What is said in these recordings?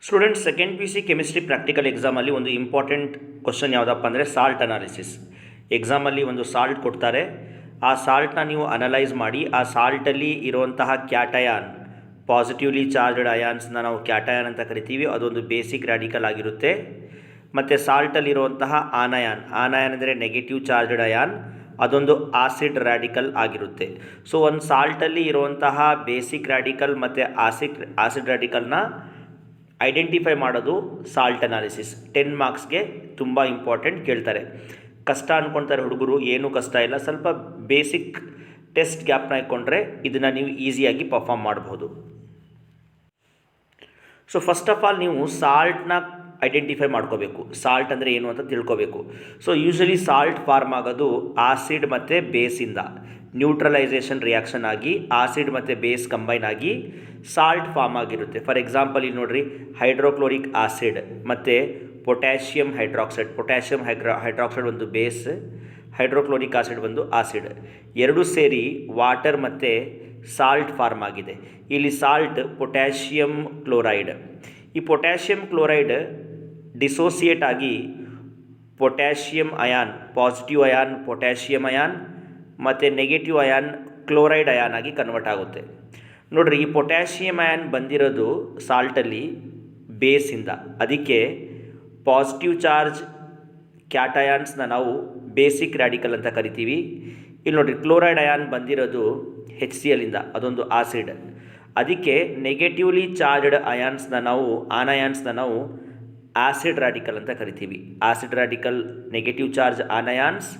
Students second P C chemistry practical ಎಕ್ಸಾಮಲ್ಲಿ ಒಂದು important question ಯಾವುದಪ್ಪ ಅಂದರೆ ಸಾಲ್ಟ್ ಅನಾಲಿಸಿಸ್. ಎಕ್ಸಾಮಲ್ಲಿ ಒಂದು ಸಾಲ್ಟ್ ಕೊಡ್ತಾರೆ, ಆ ಸಾಲ್ಟ್ನ ನೀವು ಅನಲೈಸ್ ಮಾಡಿ ಆ ಸಾಲ್ಟಲ್ಲಿ ಇರುವಂತಹ ಕ್ಯಾಟಯಾನ್, ಪಾಸಿಟಿವ್ಲಿ ಚಾರ್ಜ್ಡ್ ಅಯಾನ್ಸ್ನ ನಾವು ಕ್ಯಾಟಯಾನ್ ಅಂತ ಕರಿತೀವಿ, ಅದೊಂದು ಬೇಸಿಕ್ ರ್ಯಾಡಿಕಲ್ ಆಗಿರುತ್ತೆ. ಮತ್ತು ಸಾಲ್ಟಲ್ಲಿರುವಂತಹ ಆನಯಾನ್ ಅಂದರೆ ನೆಗೆಟಿವ್ ಚಾರ್ಜ್ಡ್ ಅಯಾನ್, ಅದೊಂದು ಆಸಿಡ್ ರ್ಯಾಡಿಕಲ್ ಆಗಿರುತ್ತೆ. ಸೊ ಒಂದು ಸಾಲ್ಟಲ್ಲಿ ಇರುವಂತಹ ಬೇಸಿಕ್ ರ್ಯಾಡಿಕಲ್ ಮತ್ತು ಆಸಿಡ್ ರ್ಯಾಡಿಕಲ್ನ ಐಡೆಂಟಿಫೈ ಮಾಡೋದು ಸಾಲ್ಟ್ ಅನಾಲಿಸಿಸ್. 10 ಮಾರ್ಕ್ಸ್ಗೆ ತುಂಬ ಇಂಪಾರ್ಟೆಂಟ್. ಕೇಳ್ತಾರೆ, ಕಷ್ಟ ಅಂದ್ಕೊಳ್ತಾರೆ ಹುಡುಗರು, ಏನೂ ಕಷ್ಟ ಇಲ್ಲ, ಸ್ವಲ್ಪ ಬೇಸಿಕ್ ಟೆಸ್ಟ್ ಗ್ಯಾಪ್ನ ಇಟ್ಕೊಂಡ್ರೆ ಇದನ್ನು ನೀವು ಈಸಿಯಾಗಿ ಪರ್ಫಾರ್ಮ್ ಮಾಡ್ಬೋದು. ಸೊ ಫಸ್ಟ್ ಆಫ್ ಆಲ್ ನೀವು ಸಾಲ್ಟ್ನ ಐಡೆಂಟಿಫೈ ಮಾಡ್ಕೋಬೇಕು. ಸಾಲ್ಟ್ ಅಂದರೆ ಏನು ಅಂತ ತಿಳ್ಕೋಬೇಕು. ಸೊ ಯೂಶಲಿ ಸಾಲ್ಟ್ ಫಾರ್ಮ್ ಆಗೋದು ಆಸಿಡ್ ಮತ್ತು ಬೇಸಿಂದ ನ್ಯೂಟ್ರಲೈಸೇಷನ್ ರಿಯಾಕ್ಷನ್ ಆಗಿ ಆಸಿಡ್ ಮತ್ತು ಬೇಸ್ ಕಂಬೈನ್ ಆಗಿ ಸಾಲ್ಟ್ ಫಾರ್ಮ್ ಆಗಿರುತ್ತೆ. ಫಾರ್ ಎಕ್ಸಾಂಪಲ್ ಇಲ್ಲಿ ನೋಡಿರಿ, ಹೈಡ್ರೋಕ್ಲೋರಿಕ್ ಆಸಿಡ್ ಮತ್ತು ಪೊಟ್ಯಾಷಿಯಂ ಹೈಡ್ರಾಕ್ಸೈಡ್ ಒಂದು ಬೇಸ್, ಹೈಡ್ರೋಕ್ಲೋರಿಕ್ ಆಸಿಡ್ ಒಂದು ಆಸಿಡ್, ಎರಡೂ ಸೇರಿ ವಾಟರ್ ಮತ್ತು ಸಾಲ್ಟ್ ಫಾರ್ಮ್ ಆಗಿದೆ. ಇಲ್ಲಿ ಸಾಲ್ಟ್ ಪೊಟ್ಯಾಷಿಯಂ ಕ್ಲೋರೈಡ್. ಈ ಪೊಟ್ಯಾಷಿಯಂ ಕ್ಲೋರೈಡ್ ಡಿಸೋಸಿಯೇಟ್ ಆಗಿ potassium ion, positive ion potassium ion ಮತ್ತು ನೆಗೆಟಿವ್ ಅಯಾನ್ ಕ್ಲೋರೈಡ್ ಅಯಾನ್ ಆಗಿ ಕನ್ವರ್ಟ್ ಆಗುತ್ತೆ. ನೋಡಿರಿ, ಈ ಪೊಟ್ಯಾಷಿಯಂ ಅಯಾನ್ ಬಂದಿರೋದು ಸಾಲ್ಟಲ್ಲಿ ಬೇಸಿಂದ, ಅದಕ್ಕೆ ಪಾಸಿಟಿವ್ ಚಾರ್ಜ್ ಕ್ಯಾಟಯಾನ್ಸ್ನ ನಾವು ಬೇಸಿಕ್ ರ್ಯಾಡಿಕಲ್ ಅಂತ ಕರಿತೀವಿ. ಇಲ್ಲಿ ನೋಡಿರಿ, ಕ್ಲೋರೈಡ್ ಅಯಾನ್ ಬಂದಿರೋದು HClಯಿಂದ, ಅದೊಂದು ಆಸಿಡ್, ಅದಕ್ಕೆ ನೆಗೆಟಿವ್ಲಿ ಚಾರ್ಜ್ಡ್ ಆನಯಾನ್ಸ್ನ ನಾವು ಆಸಿಡ್ ರ್ಯಾಡಿಕಲ್ ಅಂತ ಕರಿತೀವಿ. Acid radical negative charge anions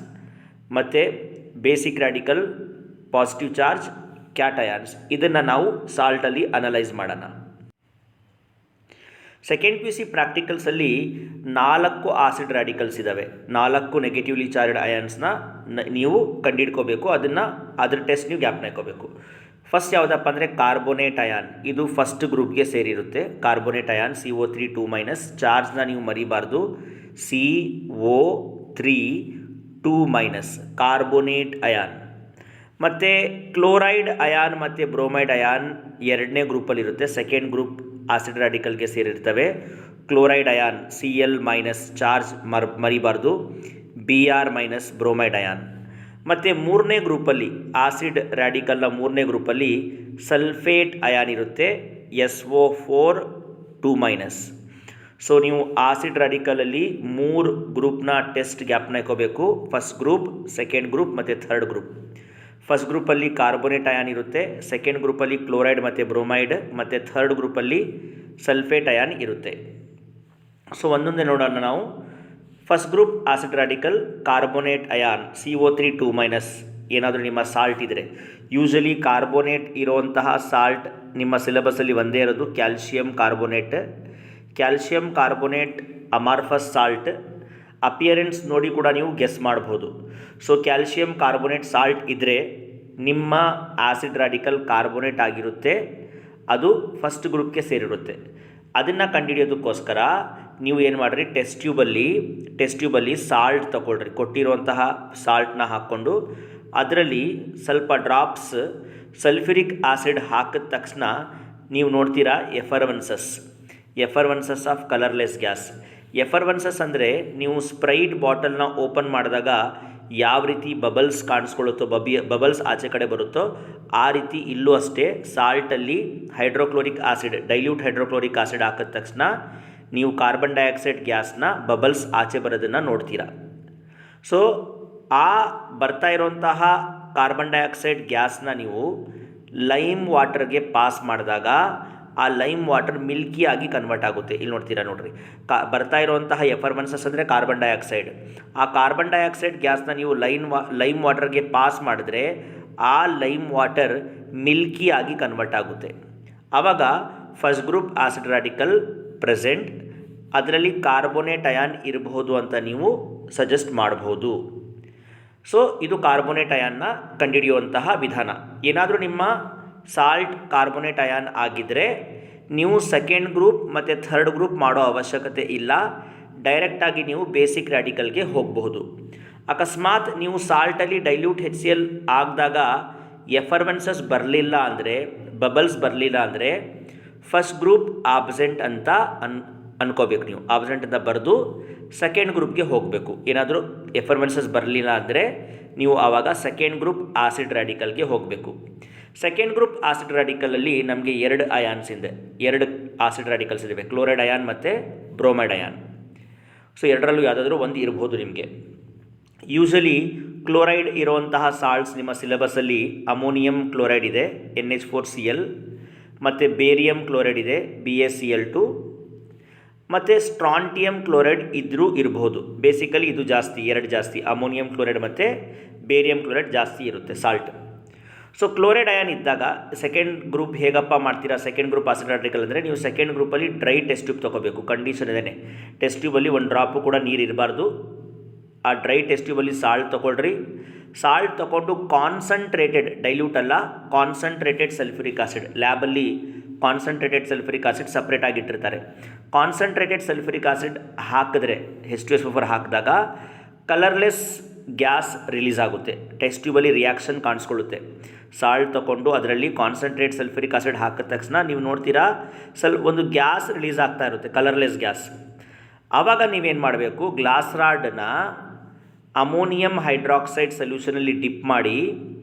ಮತ್ತು basic radical positive charge cations. ಇದನ್ನು ನಾವು ಸಾಲ್ಟಲ್ಲಿ ಅನಲೈಸ್ ಮಾಡೋಣ. ಸೆಕೆಂಡ್ ಪಿ ಸಿ ಪ್ರಾಕ್ಟಿಕಲ್ಸಲ್ಲಿ 4 ಆಸಿಡ್ ರ್ಯಾಡಿಕಲ್ಸ್ ಇದ್ದಾವೆ, 4 ನೆಗೆಟಿವ್ಲಿ ಚಾರ್ಜ್ಡ್ ಅಯಾನ್ಸ್ನ ನೀವು ಕಂಡುಹಿಡ್ಕೋಬೇಕು. ಅದ್ರ ಟೆಸ್ಟ್ ನೀವು ಗ್ಯಾಪ್ನ ಇಟ್ಕೋಬೇಕು. ಫಸ್ಟ್ ಯಾವುದಪ್ಪ ಅಂದರೆ ಕಾರ್ಬೋನೇಟ್ ಅಯಾನ್. ಇದು ಫಸ್ಟ್ ಗ್ರೂಪ್ಗೆ ಸೇರಿರುತ್ತೆ. ಕಾರ್ಬೋನೇಟ್ ಅಯಾನ್ CO3 2- ಚಾರ್ಜ್ನ ನೀವು ಮರಿಬಾರ್ದು, CO3 2- ಕಾರ್ಬೋನೇಟ್ ಅಯಾನ್. ಮತ್ತು ಕ್ಲೋರೈಡ್ ಅಯಾನ್ ಮತ್ತು ಬ್ರೋಮೈಡ್ ಅಯಾನ್ ಎರಡನೇ ಗ್ರೂಪಲ್ಲಿರುತ್ತೆ. ಸೆಕೆಂಡ್ ಗ್ರೂಪ್ ಆಸಿಡ್ ರ್ಯಾಡಿಕಲ್ಗೆ ಸೇರಿರ್ತವೆ. ಕ್ಲೋರೈಡ್ ಅಯಾನ್ Cl- ಚಾರ್ಜ್ ಮರಿಬಾರ್ದು, Br- ಬ್ರೋಮೈಡ್ ಅಯಾನ್. ಮತ್ತು ಮೂರನೇ ಗ್ರೂಪಲ್ಲಿ ಆಸಿಡ್ ರ್ಯಾಡಿಕಲ್ನ ಮೂರನೇ ಗ್ರೂಪಲ್ಲಿ ಸಲ್ಫೇಟ್ ಅಯಾನ್ ಇರುತ್ತೆ, SO4 2-. ಸೊ ನೀವು ಆಸಿಡ್ ರ್ಯಾಡಿಕಲಲ್ಲಿ 3 ಗ್ರೂಪ್ನ ಟೆಸ್ಟ್ ಗ್ಯಾಪ್ನ ಇಟ್ಕೋಬೇಕು. ಫಸ್ಟ್ ಗ್ರೂಪ್, ಸೆಕೆಂಡ್ ಗ್ರೂಪ್ ಮತ್ತು ಥರ್ಡ್ ಗ್ರೂಪ್. ಫಸ್ಟ್ ಗ್ರೂಪಲ್ಲಿ ಕಾರ್ಬೋನೇಟ್ ಅಯಾನ್ ಇರುತ್ತೆ, ಸೆಕೆಂಡ್ ಗ್ರೂಪಲ್ಲಿ ಕ್ಲೋರೈಡ್ ಮತ್ತು ಬ್ರೋಮೈಡ್, ಮತ್ತು ಥರ್ಡ್ ಗ್ರೂಪಲ್ಲಿ ಸಲ್ಫೇಟ್ ಅಯಾನ್ ಇರುತ್ತೆ. ಸೊ ಒಂದೊಂದೇ ನೋಡೋಣ ನಾವು. First group acid radical carbonate ion CO3 2-. ಏನಾದರೂ ನಿಮ್ಮ ಸಾಲ್ಟ್ ಇದ್ದರೆ, ಯೂಶಲಿ ಕಾರ್ಬೋನೇಟ್ ಇರುವಂತಹ ಸಾಲ್ಟ್ ನಿಮ್ಮ ಸಿಲೆಬಸಲ್ಲಿ ಒಂದೇ ಇರೋದು calcium carbonate amorphous salt. Appearance ನೋಡಿ ಕೂಡ ನೀವು ಗೆಸ್ ಮಾಡ್ಬೋದು. ಸೊ ಕ್ಯಾಲ್ಶಿಯಂ ಕಾರ್ಬೋನೇಟ್ ಸಾಲ್ಟ್ ಇದ್ದರೆ ನಿಮ್ಮ ಆಸಿಡ್ ರ್ಯಾಡಿಕಲ್ ಕಾರ್ಬೋನೇಟ್ ಆಗಿರುತ್ತೆ, ಅದು ಫಸ್ಟ್ ಗ್ರೂಪ್ಗೆ ಸೇರಿರುತ್ತೆ. ಅದನ್ನು ಕಂಡುಹಿಡಿಯೋದಕ್ಕೋಸ್ಕರ ನೀವು ಏನು ಮಾಡಿರಿ, ಟೆಸ್ಟ್ ಟ್ಯೂಬಲ್ಲಿ ಸಾಲ್ಟ್ ತಗೊಳ್ರಿ, ಕೊಟ್ಟಿರುವಂತಹ ಸಾಲ್ಟ್ನ ಹಾಕ್ಕೊಂಡು ಅದರಲ್ಲಿ ಸ್ವಲ್ಪ ಡ್ರಾಪ್ಸ್ ಸಲ್ಫ್ಯೂರಿಕ್ ಆಸಿಡ್ ಹಾಕಿದ ತಕ್ಷಣ ನೀವು ನೋಡ್ತೀರಾ ಎಫರ್ವನ್ಸಸ್ ಆಫ್ ಕಲರ್ಲೆಸ್ ಗ್ಯಾಸ್. ಎಫರ್ವನ್ಸಸ್ ಅಂದರೆ ನೀವು ಸ್ಪ್ರೈಟ್ ಬಾಟಲ್ನ ಓಪನ್ ಮಾಡಿದಾಗ ಯಾವ ರೀತಿ ಬಬಲ್ಸ್ ಕಾಣಿಸ್ಕೊಳ್ಳುತ್ತೋ, ಬಬಲ್ಸ್ ಆಚೆ ಕಡೆ ಬರುತ್ತೋ, ಆ ರೀತಿ ಇಲ್ಲೂ ಅಷ್ಟೇ ಸಾಲ್ಟಲ್ಲಿ ಡೈಲ್ಯೂಟ್ ಹೈಡ್ರೋಕ್ಲೋರಿಕ್ ಆಸಿಡ್ ಹಾಕಿದ ತಕ್ಷಣ ನೀವು ಕಾರ್ಬನ್ ಡೈಆಕ್ಸೈಡ್ ಗ್ಯಾಸ್ನ ಬಬಲ್ಸ್ ಆಚೆ ಬರೋದನ್ನು ನೋಡ್ತೀರಾ. ಸೊ ಆ ಬರ್ತಾ ಇರೋಂತಹ ಕಾರ್ಬನ್ ಡೈಆಕ್ಸೈಡ್ ಗ್ಯಾಸ್ನ ನೀವು ಲೈಮ್ ವಾಟರ್ಗೆ ಪಾಸ್ ಮಾಡಿದಾಗ ಆ ಲೈಮ್ ವಾಟರ್ ಮಿಲ್ಕಿ ಆಗಿ ಕನ್ವರ್ಟ್ ಆಗುತ್ತೆ. ಇಲ್ಲಿ ನೋಡ್ರಿ, ಬರ್ತಾ ಇರುವಂತಹ ಎಫರ್ವನ್ಸಸ್ ಅಂದರೆ ಕಾರ್ಬನ್ ಡೈಆಕ್ಸೈಡ್. ಆ ಕಾರ್ಬನ್ ಡೈಆಕ್ಸೈಡ್ ಗ್ಯಾಸ್ನ ನೀವು ಲೈಮ್ ವಾಟರ್ಗೆ ಪಾಸ್ ಮಾಡಿದ್ರೆ ಆ ಲೈಮ್ ವಾಟರ್ ಮಿಲ್ಕಿ ಆಗಿ ಕನ್ವರ್ಟ್ ಆಗುತ್ತೆ. ಆವಾಗ first group acid radical present, ಅದರಲ್ಲಿ ಕಾರ್ಬೋನೇಟ್ ಅಯಾನ್ ಇರಬಹುದು ಅಂತ ನೀವು ಸಜೆಸ್ಟ್ ಮಾಡಬಹುದು. ಸೊ ಇದು ಕಾರ್ಬೋನೇಟ್ ಅಯಾನ್ನ ಕಂಡುಹಿಡಿಯುವಂತಹ ವಿಧಾನ. ಏನಾದರೂ ನಿಮ್ಮ ಸಾಲ್ಟ್ ಕಾರ್ಬೋನೇಟ್ ಅಯಾನ್ ಆಗಿದ್ದರೆ ನೀವು ಸೆಕೆಂಡ್ ಗ್ರೂಪ್ ಮತ್ತು ಥರ್ಡ್ ಗ್ರೂಪ್ ಮಾಡೋ ಅವಶ್ಯಕತೆ ಇಲ್ಲ, ಡೈರೆಕ್ಟಾಗಿ ನೀವು ಬೇಸಿಕ್ ರ್ಯಾಡಿಕಲ್ಗೆ ಹೋಗಬಹುದು. ಅಕಸ್ಮಾತ್ ನೀವು ಸಾಲ್ಟಲ್ಲಿ ಡೈಲ್ಯೂಟ್ HCl ಆಗಿದಾಗ ಎಫರ್ವೆನ್ಸಸ್ ಬರಲಿಲ್ಲ ಅಂದರೆ, ಬಬಲ್ಸ್ ಬರಲಿಲ್ಲ ಅಂದರೆ ಫಸ್ಟ್ ಗ್ರೂಪ್ ಆಬ್ಸೆಂಟ್ ಅಂತ ಅನ್ಕೋಬೇಕು. ನೀವು ಆಬ್ಸೆಂಟ್ ಅಂತ ಬರೆದು ಸೆಕೆಂಡ್ ಗ್ರೂಪ್ಗೆ ಹೋಗಬೇಕು. ಏನಾದರೂ ಎಫರ್ಮೆನ್ಸಸ್ ಬರಲಿಲ್ಲ ಅಂದರೆ ನೀವು ಆವಾಗ ಸೆಕೆಂಡ್ ಗ್ರೂಪ್ ಆಸಿಡ್ ರ್ಯಾಡಿಕಲ್ಗೆ ಹೋಗಬೇಕು. ಸೆಕೆಂಡ್ ಗ್ರೂಪ್ ಆಸಿಡ್ ರ್ಯಾಡಿಕಲಲ್ಲಿ ನಮಗೆ ಎರಡು ಅಯಾನ್ಸ್ ಇದೆ, ಎರಡು ಆಸಿಡ್ ರ್ಯಾಡಿಕಲ್ಸ್ ಇದ್ದಾವೆ, ಕ್ಲೋರೈಡ್ ಅಯಾನ್ ಮತ್ತು ಬ್ರೋಮೈಡ್ ಅಯಾನ್. ಸೊ ಎರಡರಲ್ಲೂ ಯಾವುದಾದ್ರೂ ಒಂದು ಇರ್ಬೋದು ನಿಮಗೆ. ಯೂಶಲಿ ಕ್ಲೋರೈಡ್ ಇರುವಂತಹ ಸಾಲ್ಟ್ಸ್ ನಿಮ್ಮ ಸಿಲೆಬಸ್ಸಲ್ಲಿ ಅಮೋನಿಯಂ ಕ್ಲೋರೈಡ್ ಇದೆ NH4Cl, ಮತ್ತು ಬೇರಿಯಂ ಕ್ಲೋರೈಡ್ ಇದೆ BaCl2, ಮತ್ತು ಸ್ಟ್ರಾಂಟಿಯಂ ಕ್ಲೋರೈಡ್ ಇದ್ದರೂ ಇರಬಹುದು. ಬೇಸಿಕಲಿ ಇದು ಜಾಸ್ತಿ, ಎರಡು ಜಾಸ್ತಿ, ಅಮೋನಿಯಂ ಕ್ಲೋರೈಡ್ ಮತ್ತು ಬೇರಿಯಂ ಕ್ಲೋರೈಡ್ ಜಾಸ್ತಿ ಇರುತ್ತೆ ಸಾಲ್ಟ್. ಸೊ ಕ್ಲೋರೈಡ್ ಅಯಾನ್ ಇದ್ದಾಗ ಸೆಕೆಂಡ್ ಗ್ರೂಪ್ ಹೇಗಪ್ಪ ಮಾಡ್ತೀರಾ? ಸೆಕೆಂಡ್ ಗ್ರೂಪ್ ಆಸಿಡ್ ರಾಡಿಕಲ್ ಅಂದರೆ ನೀವು ಸೆಕೆಂಡ್ ಗ್ರೂಪಲ್ಲಿ ಡ್ರೈ ಟೆಸ್ಟ್ ಟ್ಯೂಬ್ ತೊಗೋಬೇಕು. ಕಂಡೀಷನ್ ಇದೇನೆ, ಟೆಸ್ಟ್ ಟ್ಯೂಬಲ್ಲಿ ಒಂದು ಡ್ರಾಪು ಕೂಡ ನೀರು ಇರಬಾರ್ದು. ಆ ಡ್ರೈ ಟೆಸ್ಟ್ ಟ್ಯೂಬಲ್ಲಿ ಸಾಲ್ಟ್ ತೊಗೊಳ್ರಿ. ಸಾಲ್ಟ್ ತೊಗೊಂಡು ಕಾನ್ಸಂಟ್ರೇಟೆಡ್, ಡೈಲ್ಯೂಟ್ ಅಲ್ಲ, ಕಾನ್ಸಂಟ್ರೇಟೆಡ್ ಸಲ್ಫ್ಯೂರಿಕ್ ಆಸಿಡ್, ಲ್ಯಾಬಲ್ಲಿ ಕಾನ್ಸಂಟ್ರೇಟೆಡ್ ಸಲ್ಫ್ಯೂರಿಕ್ ಆಸಿಡ್ ಸಪ್ರೇಟ್ ಆಗಿಟ್ಟಿರ್ತಾರೆ. ಕಾನ್ಸಂಟ್ರೇಟೆಡ್ ಸಲ್ಫ್ಯೂರಿಕ್ ಆಸಿಡ್ ಹಾಕಿದ್ರೆ H2SO4 ಹಾಕಿದಾಗ ಕಲರ್ಲೆಸ್ ಗ್ಯಾಸ್ ರಿಲೀಸ್ ಆಗುತ್ತೆ. ಟೆಸ್ಟ್ ಟ್ಯೂಬಲ್ಲಿ ರಿಯಾಕ್ಷನ್ ಕಾಣಿಸ್ಕೊಳ್ಳುತ್ತೆ. ಸಾಲ್ಟ್ ತೊಗೊಂಡು ಅದರಲ್ಲಿ ಕಾನ್ಸಂಟ್ರೇಟ್ ಸಲ್ಫ್ಯೂರಿಕ್ ಆಸಿಡ್ ಹಾಕಿದ ತಕ್ಷಣ ನೀವು ನೋಡ್ತೀರಾ ಒಂದು ಗ್ಯಾಸ್ ರಿಲೀಸ್ ಆಗ್ತಾ ಇರುತ್ತೆ, ಕಲರ್ಲೆಸ್ ಗ್ಯಾಸ್. ಆವಾಗ ನೀವೇನು ಮಾಡಬೇಕು, ಗ್ಲಾಸ್ ರಾಡನ್ನ ಅಮೋನಿಯಂ ಹೈಡ್ರಾಕ್ಸೈಡ್ ಸೊಲ್ಯೂಷನಲ್ಲಿ ಡಿಪ್ ಮಾಡಿ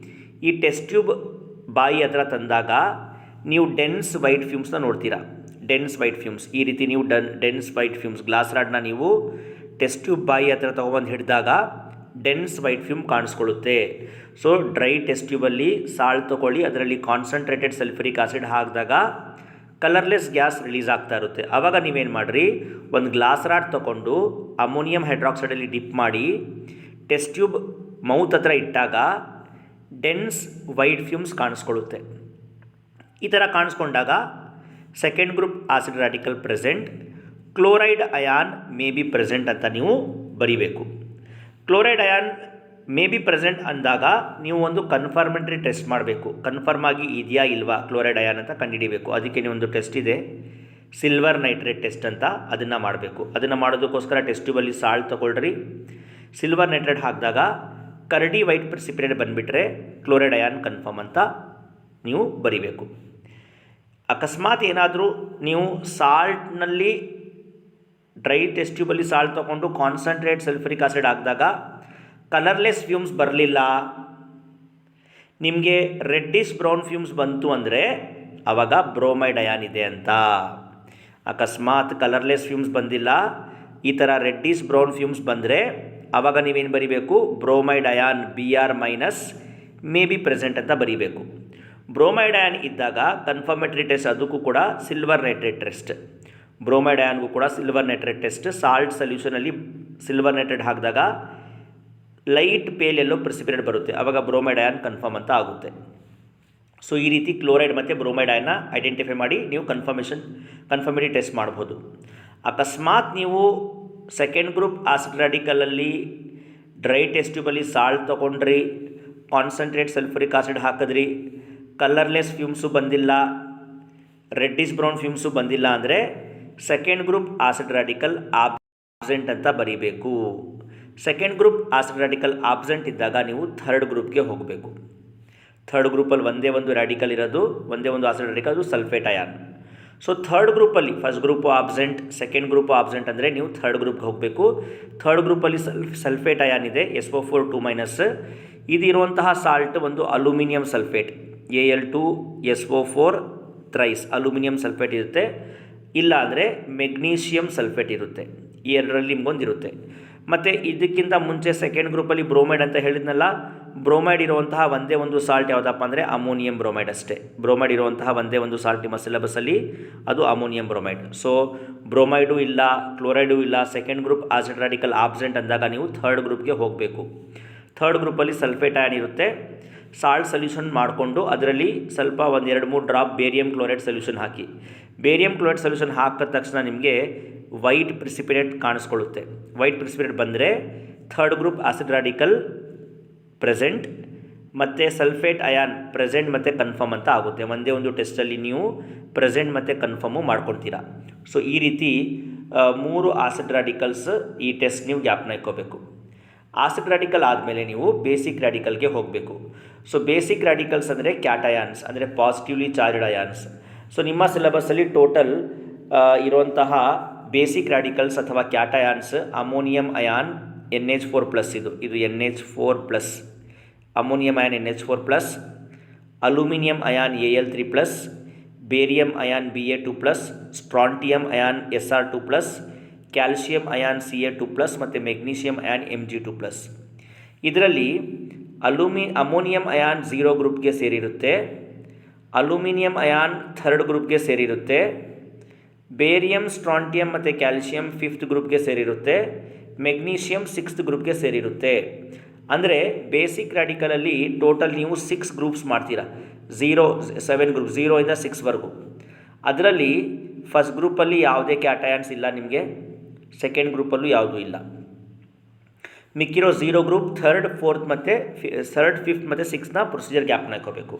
ಈ ಟೆಸ್ಟ್ ಟ್ಯೂಬ್ ಬಾಯಿ ಹತ್ರ ತಂದಾಗ ನೀವು ಡೆನ್ಸ್ ವೈಟ್ ಫ್ಯೂಮ್ಸ್ನ ನೋಡ್ತೀರಾ. ಡೆನ್ಸ್ ವೈಟ್ ಫ್ಯೂಮ್ಸ್, ಈ ರೀತಿ ನೀವು ಡೆನ್ಸ್ ವೈಟ್ ಫ್ಯೂಮ್ಸ್, ಗ್ಲಾಸ್ ರಾಡ್ನ ನೀವು ಟೆಸ್ಟ್ ಟ್ಯೂಬ್ ಬಾಯಿ ಹತ್ರ ತೊಗೊಬಂದು ಹಿಡಿದಾಗ ಡೆನ್ಸ್ ವೈಟ್ ಫ್ಯೂಮ್ ಕಾಣಿಸ್ಕೊಳ್ಳುತ್ತೆ. ಸೊ ಡ್ರೈ ಟೆಸ್ಟ್ ಟ್ಯೂಬಲ್ಲಿ ಸಾಲ್ಟ್ ತೊಗೊಳ್ಳಿ, ಅದರಲ್ಲಿ ಕಾನ್ಸಂಟ್ರೇಟೆಡ್ ಸಲ್ಫ್ಯೂರಿಕ್ ಆಸಿಡ್ ಹಾಕಿದಾಗ ಕಲರ್ಲೆಸ್ ಗ್ಯಾಸ್ ರಿಲೀಸ್ ಆಗ್ತಾ ಇರುತ್ತೆ. ಆವಾಗ ನೀವೇನು ಮಾಡಿರಿ, ಒಂದು ಗ್ಲಾಸ್ ರಾಡ್ ತೊಗೊಂಡು ಅಮೋನಿಯಂ ಹೈಡ್ರಾಕ್ಸೈಡಲ್ಲಿ ಡಿಪ್ ಮಾಡಿ ಟೆಸ್ಟ್ ಟ್ಯೂಬ್ ಮೌತ್ ಹತ್ರ ಇಟ್ಟಾಗ ಡೆನ್ಸ್ ವೈಟ್ ಫ್ಯೂಮ್ಸ್ ಕಾಣಿಸ್ಕೊಳ್ಳುತ್ತೆ. ಈ ಥರ ಕಾಣಿಸ್ಕೊಂಡಾಗ second group acid radical present, chloride ion may be present ಅಂತ ನೀವು ಬರೀಬೇಕು. Chloride ion may be present ಅಂದಾಗ ನೀವು ಒಂದು ಕನ್ಫರ್ಮೆಂಟ್ರಿ ಟೆಸ್ಟ್ ಮಾಡಬೇಕು. ಕನ್ಫರ್ಮ್ ಆಗಿ ಇದೆಯಾ ಇಲ್ವಾ ಕ್ಲೋರೈಡ್ ಅಯಾನ್ ಅಂತ ಕಂಡುಹಿಡಿಯಬೇಕು. ಅದಕ್ಕೆ ನೀವು ಒಂದು ಟೆಸ್ಟ್ ಇದೆ, ಸಿಲ್ವರ್ ನೈಟ್ರೇಟ್ ಟೆಸ್ಟ್ ಅಂತ, ಅದನ್ನು ಮಾಡಬೇಕು. ಅದನ್ನು ಮಾಡೋದಕ್ಕೋಸ್ಕರ ಟೆಸ್ಟ್ ಟ್ಯೂಬಲ್ಲಿ ಸಾಲ್ಟ್ ತೊಗೊಳ್ರಿ. ಸಿಲ್ವರ್ ನೈಟ್ರೇಟ್ ಹಾಕಿದಾಗ ಕರಡಿ ವೈಟ್ ಪ್ರೆಸಿಪಿಟೇಟ್ ಬಂದುಬಿಟ್ರೆ ಕ್ಲೋರೈಡ್ ಅಯಾನ್ ಕನ್ಫರ್ಮ್ ಅಂತ ನೀವು ಬರೀಬೇಕು. ಅಕಸ್ಮಾತ್ ಏನಾದರೂ ನೀವು ಸಾಲ್ಟ್ನಲ್ಲಿ ಡ್ರೈ ಟೆಸ್ಟ್ ಟ್ಯೂಬಲ್ಲಿ ಸಾಲ್ಟ್ ತೊಗೊಂಡು ಕಾನ್ಸಂಟ್ರೇಟ್ ಸಲ್ಫ್ಯೂರಿಕ್ ಆಸಿಡ್ ಹಾಕಿದಾಗ ಕಲರ್ಲೆಸ್ ಫ್ಯೂಮ್ಸ್ ಬರಲಿಲ್ಲ, ನಿಮಗೆ ರೆಡ್ಡಿಶ್ ಬ್ರೌನ್ ಫ್ಯೂಮ್ಸ್ ಬಂತು ಅಂದರೆ ಆವಾಗ ಬ್ರೋಮೈಡ್ ಅಯಾನ್ ಇದೆ ಅಂತ. ಅಕಸ್ಮಾತ್ ಕಲರ್ಲೆಸ್ ಫ್ಯೂಮ್ಸ್ ಬಂದಿಲ್ಲ, ಈ ಥರ ರೆಡ್ಡಿಶ್ ಬ್ರೌನ್ ಫ್ಯೂಮ್ಸ್ ಬಂದರೆ ಆವಾಗ ನೀವೇನು ಬರೀಬೇಕು, bromide ion Br- may be present ಅಂತ ಬರೀಬೇಕು. ಬ್ರೋಮೈಡ್ ಅಯಾನ್ ಇದ್ದಾಗ ಕನ್ಫರ್ಮೇಟರಿ ಟೆಸ್ಟ್, ಅದಕ್ಕೂ ಕೂಡ ಸಿಲ್ವರ್ ನೈಟ್ರೇಟ್ ಟೆಸ್ಟ್. ಬ್ರೋಮೈಡ್ ಅಯಾನ್ಗೂ ಕೂಡ ಸಿಲ್ವರ್ ನೈಟ್ರೇಟ್ ಟೆಸ್ಟ್. ಸಾಲ್ಟ್ ಸೊಲ್ಯೂಷನಲ್ಲಿ ಸಿಲ್ವರ್ ನೈಟ್ರೇಟ್ ಹಾಕಿದಾಗ ಲೈಟ್ ಪೇಲ್ ಎಲ್ಲೋ ಪ್ರೆಸಿಪಿಟೇಟ್ ಬರುತ್ತೆ, ಆವಾಗ ಬ್ರೋಮೈಡ್ ಅಯಾನ್ ಕನ್ಫರ್ಮ್ ಅಂತ ಆಗುತ್ತೆ. ಸೊ ಈ ರೀತಿ ಕ್ಲೋರೈಡ್ ಮತ್ತು ಬ್ರೋಮೈಡ್ ಅಯಾನ್ನ ಐಡೆಂಟಿಫೈ ಮಾಡಿ ನೀವು ಕನ್ಫರ್ಮೇಟರಿ ಟೆಸ್ಟ್ ಮಾಡ್ಬೋದು. ಅಕಸ್ಮಾತ್ ನೀವು ಸೆಕೆಂಡ್ ಗ್ರೂಪ್ ಆಸಿಡ್ ರಾಡಿಕಲಲ್ಲಿ ಡ್ರೈ ಟೆಸ್ಟ್ ಟ್ಯೂಬಲ್ಲಿ ಸಾಲ್ಟ್ ತೊಗೊಂಡ್ರಿ, ಕಾನ್ಸಂಟ್ರೇಟ್ ಸಲ್ಫ್ಯೂರಿಕ್ ಆಸಿಡ್ ಹಾಕಿದ್ರಿ, ಕಲರ್ಲೆಸ್ ಫ್ಯೂಮ್ಸು ಬಂದಿಲ್ಲ, ರೆಡ್ಡಿಶ್ ಬ್ರೌನ್ ಫ್ಯೂಮ್ಸು ಬಂದಿಲ್ಲ ಅಂದರೆ second group acid radical absent ಅಂತ ಬರೀಬೇಕು. Second group acid radical absent ಇದ್ದಾಗ ನೀವು ಥರ್ಡ್ ಗ್ರೂಪ್ಗೆ ಹೋಗಬೇಕು. ಥರ್ಡ್ ಗ್ರೂಪಲ್ಲಿ ಒಂದೇ ಒಂದು ರಾಡಿಕಲ್ ಇರೋದು, ಒಂದೇ ಒಂದು ಆಸಿಡ್ ರಾಡಿಕಲ್, ಅದು ಸಲ್ಫೇಟ್ ಅಯಾನ್. ಸೊ ಥರ್ಡ್ ಗ್ರೂಪಲ್ಲಿ first group absent, second group absent ಅಂದರೆ ನೀವು ಥರ್ಡ್ ಗ್ರೂಪ್ಗೆ ಹೋಗಬೇಕು. ಥರ್ಡ್ ಗ್ರೂಪಲ್ಲಿ ಸಲ್ಫೇಟ್ ಅಯಾನ್ ಇದೆ SO4 2-. ಇದಿರುವಂತಹ ಸಾಲ್ಟ್ ಒಂದು aluminium sulphate Al2SO4 thrice aluminium sulphate ಇರುತ್ತೆ, ಇಲ್ಲ ಅಂದರೆ ಮೆಗ್ನೀಷಿಯಮ್ ಸಲ್ಫೇಟ್ ಇರುತ್ತೆ. ಈ ಎರಡರಲ್ಲಿ ನಿಮ್ಗೊಂದಿರುತ್ತೆ. ಮತ್ತು ಇದಕ್ಕಿಂತ ಮುಂಚೆ ಸೆಕೆಂಡ್ ಗ್ರೂಪಲ್ಲಿ ಬ್ರೋಮೈಡ್ ಅಂತ ಹೇಳಿದ್ನಲ್ಲ, ಬ್ರೋಮೈಡ್ ಇರುವಂತಹ ಒಂದೇ ಒಂದು ಸಾಲ್ಟ್ ಯಾವುದಪ್ಪ ಅಂದರೆ ಅಮೋನಿಯಂ ಬ್ರೋಮೈಡ್ ಅಷ್ಟೇ. ಬ್ರೋಮೈಡ್ ಇರುವಂತಹ ಒಂದೇ ಒಂದು ಸಾಲ್ಟ್ ನಿಮ್ಮ ಸಿಲೆಬಸ್ಸಲ್ಲಿ ಅದು ಅಮೋನಿಯಂ ಬ್ರೋಮೈಡ್. ಸೊ ಬ್ರೋಮೈಡು ಇಲ್ಲ, ಕ್ಲೋರೈಡು ಇಲ್ಲ, second group acid radical absent ಅಂದಾಗ ನೀವು ಥರ್ಡ್ ಗ್ರೂಪ್ಗೆ ಹೋಗಬೇಕು. ಥರ್ಡ್ ಗ್ರೂಪಲ್ಲಿ ಸಲ್ಫೇಟ್ ಅಯಾನ್ ಇರುತ್ತೆ. ಸಾಲ್ಟ್ ಸೊಲ್ಯೂಷನ್ ಮಾಡಿಕೊಂಡು ಅದರಲ್ಲಿ ಸ್ವಲ್ಪ 1-2-3 ಡ್ರಾಪ್ ಬೇರಿಯಂ ಕ್ಲೋರೈಡ್ ಸೊಲ್ಯೂಷನ್ ಹಾಕಿ. ಬೇರಿಯಂ ಕ್ಲೋರೈಡ್ ಸೊಲ್ಯೂಷನ್ ಹಾಕಿದ ತಕ್ಷಣ ನಿಮಗೆ ವೈಟ್ ಪ್ರೆಸಿಪಿಟೇಟ್ ಕಾಣಿಸ್ಕೊಳ್ಳುತ್ತೆ. ವೈಟ್ ಪ್ರೆಸಿಪಿಟೇಟ್ ಬಂದರೆ third group acid radical present ಮತ್ತು ಸಲ್ಫೇಟ್ ಅಯಾನ್ ಪ್ರೆಸೆಂಟ್ ಮತ್ತು ಕನ್ಫರ್ಮ್ ಅಂತ ಆಗುತ್ತೆ. ಒಂದೇ ಒಂದು ಟೆಸ್ಟಲ್ಲಿ ನೀವು ಪ್ರೆಸೆಂಟ್ ಮತ್ತು ಕನ್ಫರ್ಮು ಮಾಡ್ಕೊಳ್ತೀರಾ. ಸೊ ಈ ರೀತಿ 3 ಆಸಿಡ್ ರಾಡಿಕಲ್ಸ್ ಈ ಟೆಸ್ಟ್ ನೀವು ಜ್ಞಾಪನ ಇಟ್ಕೋಬೇಕು. ಆಸಿಡ್ ರಾಡಿಕಲ್ ಆದಮೇಲೆ ನೀವು ಬೇಸಿಕ್ ರಾಡಿಕಲ್ಗೆ ಹೋಗಬೇಕು. ಸೊ ಬೇಸಿಕ್ ರಾಡಿಕಲ್ಸ್ ಅಂದರೆ ಕ್ಯಾಟಯಾನ್ಸ್, ಅಂದರೆ ಪಾಸಿಟಿವ್ಲಿ ಚಾರ್ಜ್ಡ್ ಅಯಾನ್ಸ್. ಸೊ ನಿಮ್ಮ ಸಿಲೆಬಸ್ಸಲ್ಲಿ ಟೋಟಲ್ ಇರುವಂತಹ ಬೇಸಿಕ್ ರ್ಯಾಡಿಕಲ್ಸ್ ಅಥವಾ ಕ್ಯಾಟಯಾನ್ಸ್ ಅಮೋನಿಯಂ ಅಯಾನ್ NH4+, ಇದು NH4+, ammonium ion NH4+, aluminium ion Al3+, barium ion Ba2+, strontium ion Sr2+, calcium ion Ca2+, ಮತ್ತು magnesium ion Mg2+. ಇದರಲ್ಲಿ ammonium ion 0 ಗ್ರೂಪ್ಗೆ ಸೇರಿರುತ್ತೆ, aluminium ion 3rd ಗ್ರೂಪ್ಗೆ ಸೇರಿರುತ್ತೆ, barium, strontium ಮತ್ತು calcium 5th ಗ್ರೂಪ್ಗೆ ಸೇರಿರುತ್ತೆ, ಮೆಗ್ನೀಷಿಯಂ 6th ಗ್ರೂಪ್ಗೆ ಸೇರಿರುತ್ತೆ. ಅಂದರೆ ಬೇಸಿಕ್ ರ್ಯಾಡಿಕಲಲ್ಲಿ ಟೋಟಲ್ ನೀವು 6 ಗ್ರೂಪ್ಸ್ ಮಾಡ್ತೀರಾ, 7 ಗ್ರೂಪ್ 0 ಇಂದ 6ವರೆಗೂ. ಅದರಲ್ಲಿ ಫಸ್ಟ್ ಗ್ರೂಪಲ್ಲಿ ಯಾವುದೇ ಕ್ಯಾಟಯಾನ್ಸ್ ಇಲ್ಲ ನಿಮಗೆ, ಸೆಕೆಂಡ್ ಗ್ರೂಪಲ್ಲೂ ಯಾವುದೂ ಇಲ್ಲ. ಮಿಕ್ಕಿರೋ 0 ಗ್ರೂಪ್ 3rd 4th ಮತ್ತು 3rd 5th ಮತ್ತು 6ನ ಪ್ರೊಸೀಜರ್ ಗ್ಯಾಪ್ನ ಹಾಕೋಬೇಕು.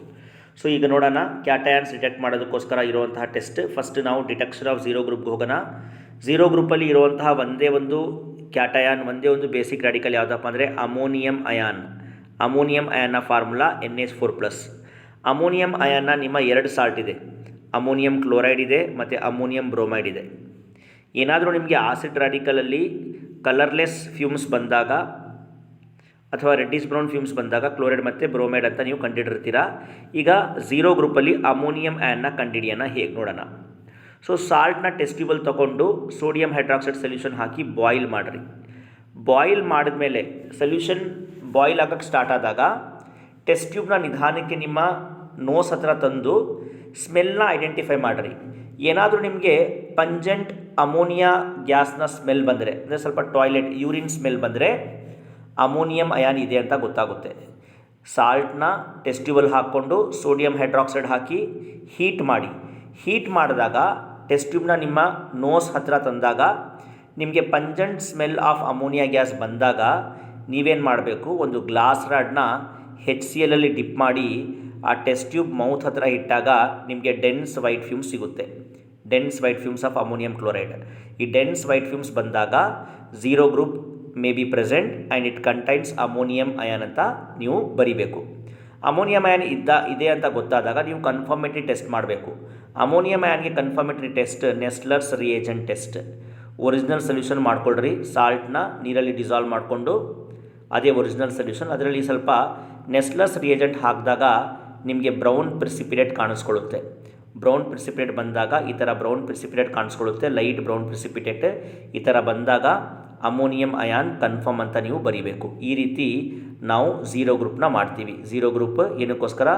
ಸೊ ಈಗ ನೋಡೋಣ ಕ್ಯಾಟಯಾನ್ಸ್ ಡಿಟೆಕ್ಟ್ ಮಾಡೋದಕ್ಕೋಸ್ಕರ ಇರುವಂತಹ ಟೆಸ್ಟ್. ಫಸ್ಟ್ ನಾವು ಡಿಟೆಕ್ಷನ್ ಆಫ್ 0 ಗ್ರೂಪ್ಗೆ ಹೋಗೋಣ. 0 ಗ್ರೂಪಲ್ಲಿ ಇರುವಂತಹ ಒಂದೇ ಒಂದು ಕ್ಯಾಟಯಾನ್, ಒಂದೇ ಒಂದು ಬೇಸಿಕ್ ರ್ಯಾಡಿಕಲ್ ಯಾವುದಪ್ಪ ಅಂದರೆ ಅಮೋನಿಯಂ ಅಯಾನ್. ಅಮೋನಿಯಂ ಅಯಾನ್ನ ಫಾರ್ಮುಲಾ NH4+. ಅಮೋನಿಯಂ ಅಯಾನ್ನ ನಿಮ್ಮ 2 ಸಾಲ್ಟ್ ಇದೆ, ಅಮೋನಿಯಂ ಕ್ಲೋರೈಡ್ ಇದೆ ಮತ್ತು ಅಮೋನಿಯಂ ಬ್ರೋಮೈಡ್ ಇದೆ. ಏನಾದರೂ ನಿಮಗೆ ಆಸಿಡ್ ರ್ಯಾಡಿಕಲಲ್ಲಿ ಕಲರ್ಲೆಸ್ ಫ್ಯೂಮ್ಸ್ ಬಂದಾಗ ಅಥವಾ ರೆಡ್ಡಿಶ್ ಬ್ರೌನ್ ಫ್ಯೂಮ್ಸ್ ಬಂದಾಗ ಕ್ಲೋರೈಡ್ ಮತ್ತು ಬ್ರೋಮೈಡ್ ಅಂತ ನೀವು ಕಂಡುಹಿಡಿರ್ತೀರಾ. ಈಗ 0 ಗ್ರೂಪಲ್ಲಿ ಅಮೋನಿಯಂ ಅಯಾನ್ನ ಕಂಡುಹಿಡಿಯೋಣ, ಹೇಗೆ ನೋಡೋಣ. ಸೊ ಸಾಲ್ಟ್ನ ಟೆಸ್ಟ್ ಟ್ಯೂಬಲ್ ತೊಗೊಂಡು ಸೋಡಿಯಂ ಹೈಡ್ರಾಕ್ಸೈಡ್ ಸೊಲ್ಯೂಷನ್ ಹಾಕಿ ಬಾಯ್ಲ್ ಮಾಡಿರಿ. ಬಾಯ್ಲ್ ಮಾಡಿದ್ಮೇಲೆ ಸೊಲ್ಯೂಷನ್ ಬಾಯ್ಲ್ ಆಗೋಕ್ಕೆ ಸ್ಟಾರ್ಟ್ ಆದಾಗ ಟೆಸ್ಟ್ ಟ್ಯೂಬ್ನ ನಿಧಾನಕ್ಕೆ ನಿಮ್ಮ ನೋಸ್ ಹತ್ರ ತಂದು ಸ್ಮೆಲ್ನ ಐಡೆಂಟಿಫೈ ಮಾಡಿರಿ. ಏನಾದರೂ ನಿಮಗೆ ಪಂಜೆಂಟ್ ಅಮೋನಿಯಾ ಗ್ಯಾಸ್ನ ಸ್ಮೆಲ್ ಬಂದರೆ, ಅಂದರೆ ಸ್ವಲ್ಪ ಟಾಯ್ಲೆಟ್ ಯೂರಿನ್ ಸ್ಮೆಲ್ ಬಂದರೆ ಅಮೋನಿಯಂ ಅಯಾನ್ ಇದೆ ಅಂತ ಗೊತ್ತಾಗುತ್ತೆ. ಸಾಲ್ಟ್ನ ಟೆಸ್ಟ್ ಟ್ಯೂಬಲ್ ಹಾಕ್ಕೊಂಡು ಸೋಡಿಯಂ ಹೈಡ್ರಾಕ್ಸೈಡ್ ಹಾಕಿ ಹೀಟ್ ಮಾಡಿ. ಹೀಟ್ ಮಾಡಿದಾಗ ಟೆಸ್ಟ್ ಟ್ಯೂಬ್ನ ನಿಮ್ಮ ನೋಸ್ ಹತ್ರ ತಂದಾಗ ನಿಮಗೆ pungent smell of ammonia gas ಬಂದಾಗ ನೀವೇನು ಮಾಡಬೇಕು, ಒಂದು ಗ್ಲಾಸ್ ರಾಡ್ನ HCl ಅಲ್ಲಿ ಡಿಪ್ ಮಾಡಿ ಆ ಟೆಸ್ಟ್ ಟ್ಯೂಬ್ ಮೌತ್ ಹತ್ರ ಇಟ್ಟಾಗ ನಿಮಗೆ ಡೆನ್ಸ್ ವೈಟ್ ಫ್ಯೂಮ್ಸ್ ಸಿಗುತ್ತೆ, dense white fumes of ammonium chloride. ಈ ಡೆನ್ಸ್ ವೈಟ್ ಫ್ಯೂಮ್ಸ್ ಬಂದಾಗ 0 group May be present and it contains ammonium ion ಅಂತ ನೀವು ಬರಿಬೇಕು. ಅಮೋನಿಯಂ ಅಯಾನ್ ಇದೆ ಅಂತ ಗೊತ್ತಾದಾಗ ನೀವು ಕನ್ಫರ್ಮೇಟರಿ ಟೆಸ್ಟ್ ಮಾಡಬೇಕು. ಅಮೋನಿಯಂ ಅಯಾನ್ಗೆ confirmatory test Nessler's reagent test. Original solution ಮಾಡ್ಕೊಳ್ರಿ, ಸಾಲ್ಟ್ನ ನೀರಲ್ಲಿ ಡಿಸಾಲ್ವ್ ಮಾಡಿಕೊಂಡು ಅದೇ ಒರಿಜಿನಲ್ ಸೊಲ್ಯೂಷನ್, ಅದರಲ್ಲಿ ಸ್ವಲ್ಪ ನೆಸ್ಲರ್ಸ್ ರಿಯೇಜೆಂಟ್ ಹಾಕಿದಾಗ ನಿಮಗೆ ಬ್ರೌನ್ ಪ್ರಿಸಿಪಿಟೇಟ್ ಕಾಣಿಸ್ಕೊಳ್ಳುತ್ತೆ. ಬ್ರೌನ್ ಪ್ರಿಸಿಪಿಟೇಟ್ ಬಂದಾಗ ಈ ಥರ ಬ್ರೌನ್ ಪ್ರಿಸಿಪಿಟೇಟ್ ಕಾಣಿಸ್ಕೊಳ್ಳುತ್ತೆ, ಲೈಟ್ ಬ್ರೌನ್ ಪ್ರಿಸಿಪಿಟೇಟ್. ಈ ಥರ ಬಂದಾಗ ಅಮೋನಿಯಂ ಅಯಾನ್ ಕನ್ಫರ್ಮ್ ಅಂತ ನೀವು ಬರೀಬೇಕು. ಈ ರೀತಿ ನಾವು 0 ಗ್ರೂಪ್ನ ಮಾಡ್ತೀವಿ. 0 ಗ್ರೂಪ್ ಏನಕ್ಕೋಸ್ಕರ,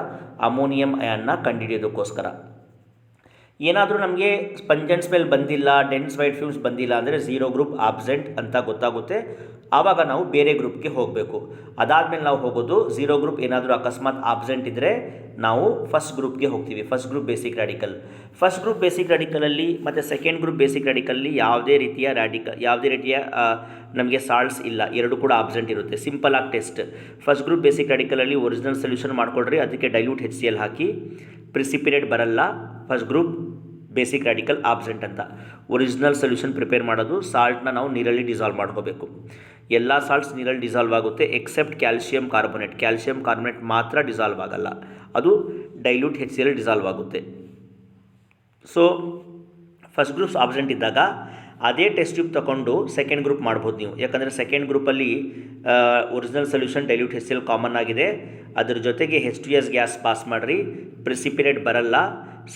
ಅಮೋನಿಯಂ ಅಯಾನ್ನ ಕಂಡುಹಿಡಿಯೋದಕ್ಕೋಸ್ಕರ. ಏನಾದರೂ ನಮಗೆ ಪಂಜೆಂಟ್ ಸ್ಮೆಲ್ ಬಂದಿಲ್ಲ, ಡೆನ್ಸ್ ವೈಟ್ ಫ್ಯೂಮ್ಸ್ ಬಂದಿಲ್ಲ ಅಂದರೆ 0 ಗ್ರೂಪ್ ಆಬ್ಸೆಂಟ್ ಅಂತ ಗೊತ್ತಾಗುತ್ತೆ. ಆವಾಗ ನಾವು ಬೇರೆ ಗ್ರೂಪ್ಗೆ ಹೋಗಬೇಕು. ಅದಾದಮೇಲೆ ನಾವು ಹೋಗೋದು 0 ಗ್ರೂಪ್ ಏನಾದರೂ ಅಕಸ್ಮಾತ್ ಆಬ್ಸೆಂಟ್ ಇದ್ದರೆ ನಾವು ಫಸ್ಟ್ ಗ್ರೂಪ್ಗೆ ಹೋಗ್ತೀವಿ. First group basic radical. First group basic ರ್ಯಾಡಿಕಲಲ್ಲಿ ಮತ್ತು ಸೆಕೆಂಡ್ ಗ್ರೂಪ್ ಬೇಸಿಕ್ ರ್ಯಾಡಿಕಲಲ್ಲಿ ಯಾವುದೇ ರೀತಿಯ ನಮಗೆ ಸಾಲ್ಟ್ಸ್ ಇಲ್ಲ, ಎರಡು ಕೂಡ ಆಬ್ಸೆಂಟ್ ಇರುತ್ತೆ. ಸಿಂಪಲ್ ಆಗಿ ಟೆಸ್ಟ್. ಫಸ್ಟ್ ಗ್ರೂಪ್ ಬೇಸಿಕ್ ರ್ಯಾಡಿಕಲಲ್ಲಿ ಒರಿಜಿನಲ್ ಸೊಲ್ಯೂಷನ್ ಮಾಡ್ಕೊಳ್ರಿ, ಅದಕ್ಕೆ ಡೈಲ್ಯೂಟ್ HCl ಹಾಕಿ. ಪ್ರಿಸಿಪಿಟೇಟ್ ಬರಲ್ಲ, first group basic radical absent ಅಂತ. ಒರಿಜಿನಲ್ ಸೊಲ್ಯೂಷನ್ ಪ್ರಿಪೇರ್ ಮಾಡೋದು, ಸಾಲ್ಟ್ನ ನಾವು ನೀರಲ್ಲಿ ಡಿಸಾಲ್ವ್ ಮಾಡ್ಕೋಬೇಕು. ಎಲ್ಲ ಸಾಲ್ಟ್ಸ್ ನೀರಲ್ಲಿ ಡಿಸಾಲ್ವ್ ಆಗುತ್ತೆ except calcium carbonate. Calcium carbonate ಮಾತ್ರ ಡಿಸಾಲ್ವ್ ಆಗಲ್ಲ, ಅದು ಡೈಲ್ಯೂಟ್ HCl ಡಿಸಾಲ್ವ್ ಆಗುತ್ತೆ. ಸೊ ಫಸ್ಟ್ ಗ್ರೂಪ್ಸ್ ಆಬ್ಸೆಂಟ್ ಇದ್ದಾಗ ಅದೇ ಟೆಸ್ಟ್ ಟ್ಯೂಬ್ ತೊಗೊಂಡು ಸೆಕೆಂಡ್ ಗ್ರೂಪ್ ಮಾಡ್ಬೋದು ನೀವು. ಯಾಕಂದರೆ ಸೆಕೆಂಡ್ ಗ್ರೂಪಲ್ಲಿ original solution dilute HCl common ಆಗಿದೆ, ಅದ್ರ ಜೊತೆಗೆ H2S ಗ್ಯಾಸ್ ಪಾಸ್ ಮಾಡಿರಿ, ಪ್ರಿಸಿಪಿಟೇಟ್ ಬರಲ್ಲ.